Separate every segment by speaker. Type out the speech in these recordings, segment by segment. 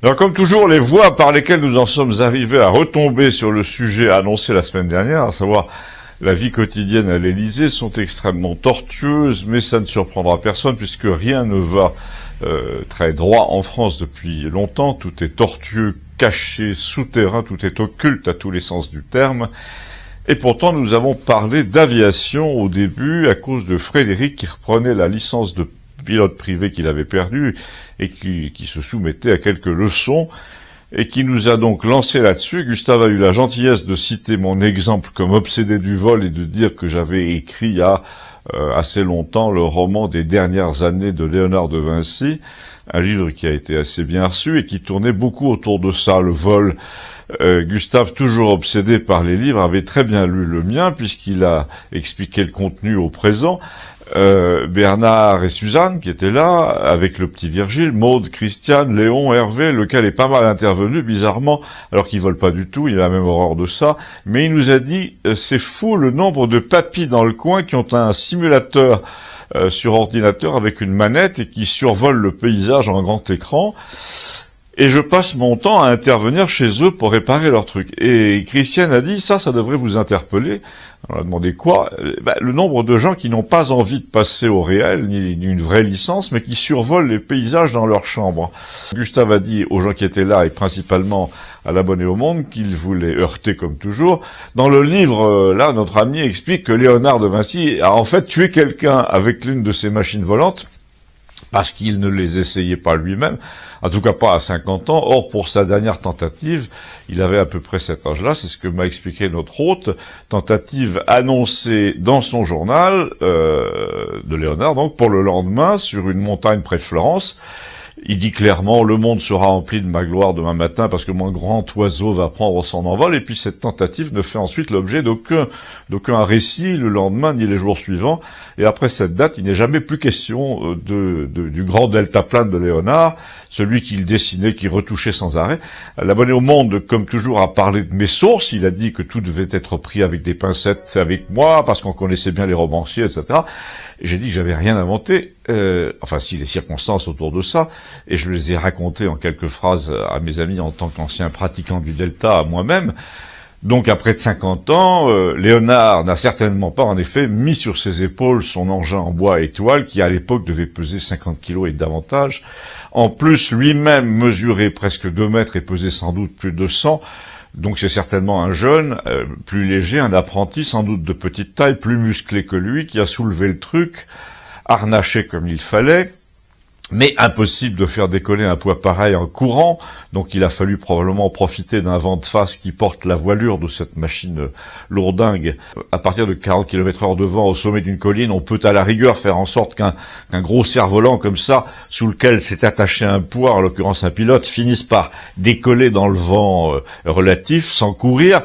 Speaker 1: Alors comme toujours, les voies par lesquelles nous en sommes arrivés à retomber sur le sujet annoncé la semaine dernière, à savoir la vie quotidienne à l'Élysée, sont extrêmement tortueuses, mais ça ne surprendra personne puisque rien ne va très droit en France depuis longtemps. Tout est tortueux, caché, souterrain, tout est occulte à tous les sens du terme. Et pourtant, nous avons parlé d'aviation au début à cause de Frédéric qui reprenait la licence de pilote privé qu'il avait perdu et qui se soumettait à quelques leçons et qui nous a donc lancé là-dessus. Gustave a eu la gentillesse de citer mon exemple comme obsédé du vol et de dire que j'avais écrit il y a assez longtemps le roman des dernières années de Léonard de Vinci, un livre qui a été assez bien reçu et qui tournait beaucoup autour de ça, le vol. Gustave, toujours obsédé par les livres, avait très bien lu le mien puisqu'il a expliqué le contenu au présent. Bernard et Suzanne qui étaient là, avec le petit Virgile, Maude, Christiane, Léon, Hervé, lequel est pas mal intervenu, bizarrement, alors qu'il vole pas du tout, il a la même horreur de ça, mais il nous a dit, c'est fou le nombre de papis dans le coin qui ont un simulateur sur ordinateur avec une manette et qui survolent le paysage en grand écran. Et je passe mon temps à intervenir chez eux pour réparer leurs trucs. Et Christiane a dit, ça devrait vous interpeller. On a demandé quoi ? Le nombre de gens qui n'ont pas envie de passer au réel, ni une vraie licence, mais qui survolent les paysages dans leur chambre. Gustave a dit aux gens qui étaient là, et principalement à l'abonné au monde, qu'il voulait heurter comme toujours. Dans le livre, là, notre ami explique que Léonard de Vinci a en fait tué quelqu'un avec l'une de ses machines volantes, parce qu'il ne les essayait pas lui-même, en tout cas pas à 50 ans. Or, pour sa dernière tentative, il avait à peu près cet âge-là, c'est ce que m'a expliqué notre hôte, tentative annoncée dans son journal, de Léonard, donc pour le lendemain, sur une montagne près de Florence. Il dit clairement, le monde sera rempli de ma gloire demain matin parce que mon grand oiseau va prendre son envol, et puis cette tentative ne fait ensuite l'objet d'aucun récit le lendemain ni les jours suivants, et après cette date, il n'est jamais plus question du grand deltaplane de Léonard, celui qu'il dessinait, qui retouchait sans arrêt. L'abonné au monde, comme toujours, a parlé de mes sources, il a dit que tout devait être pris avec des pincettes avec moi, parce qu'on connaissait bien les romanciers, etc. J'ai dit que j'avais rien inventé, si les circonstances autour de ça, et je les ai racontées en quelques phrases à mes amis en tant qu'ancien pratiquant du delta à moi-même. Donc après 50 ans, Léonard n'a certainement pas en effet mis sur ses épaules son engin en bois et toile qui à l'époque devait peser 50 kilos et davantage. En plus, lui-même mesurait presque 2 mètres et pesait sans doute plus de 100. Donc c'est certainement un jeune, plus léger, un apprenti sans doute de petite taille, plus musclé que lui, qui a soulevé le truc, harnaché comme il fallait, mais impossible de faire décoller un poids pareil en courant, donc il a fallu probablement profiter d'un vent de face qui porte la voilure de cette machine lourdingue. À partir de 40 km/h de vent au sommet d'une colline, on peut à la rigueur faire en sorte qu'un gros cerf-volant comme ça, sous lequel s'est attaché un poids, en l'occurrence un pilote, finisse par décoller dans le vent relatif, sans courir.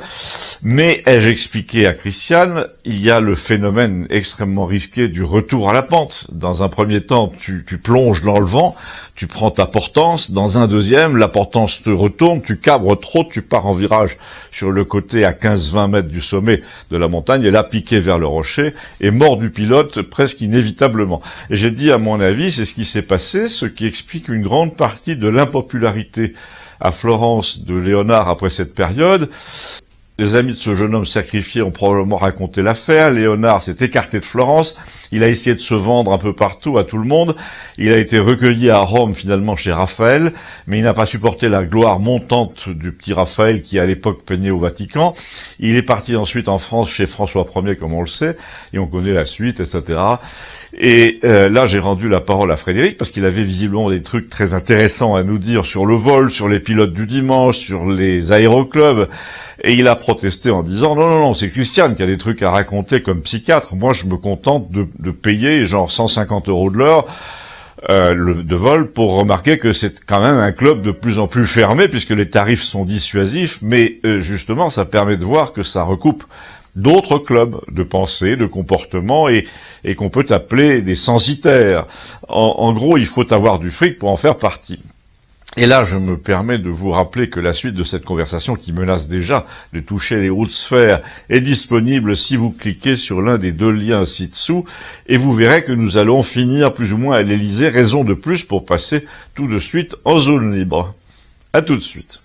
Speaker 1: Mais, ai-je expliqué à Christiane, il y a le phénomène extrêmement risqué du retour à la pente. Dans un premier temps, tu plonges dans le vent, tu prends ta portance, dans un deuxième, la portance te retourne, tu cabres trop, tu pars en virage sur le côté à 15-20 mètres du sommet de la montagne, et là, piqué vers le rocher, et mort du pilote presque inévitablement. Et j'ai dit, à mon avis, c'est ce qui s'est passé, ce qui explique une grande partie de l'impopularité à Florence de Léonard après cette période. Les amis de ce jeune homme sacrifié ont probablement raconté l'affaire. Léonard s'est écarté de Florence. Il a essayé de se vendre un peu partout à tout le monde. Il a été recueilli à Rome finalement chez Raphaël, mais il n'a pas supporté la gloire montante du petit Raphaël qui à l'époque peignait au Vatican. Il est parti ensuite en France chez François Ier comme on le sait, et on connaît la suite, etc. Et là j'ai rendu la parole à Frédéric parce qu'il avait visiblement des trucs très intéressants à nous dire sur le vol, sur les pilotes du dimanche, sur les aéroclubs. Et il a protesté en disant non, c'est Christiane qui a des trucs à raconter comme psychiatre. Moi, je me contente de payer genre 150 € de l'heure de vol pour remarquer que c'est quand même un club de plus en plus fermé puisque les tarifs sont dissuasifs. Mais justement, ça permet de voir que ça recoupe d'autres clubs de pensée, de comportement et qu'on peut appeler des censitaires. En gros, il faut avoir du fric pour en faire partie. Et là, je me permets de vous rappeler que la suite de cette conversation, qui menace déjà de toucher les hautes sphères, est disponible si vous cliquez sur l'un des 2 liens ci-dessous, et vous verrez que nous allons finir plus ou moins à l'Élysée, raison de plus pour passer tout de suite en zone libre. À tout de suite.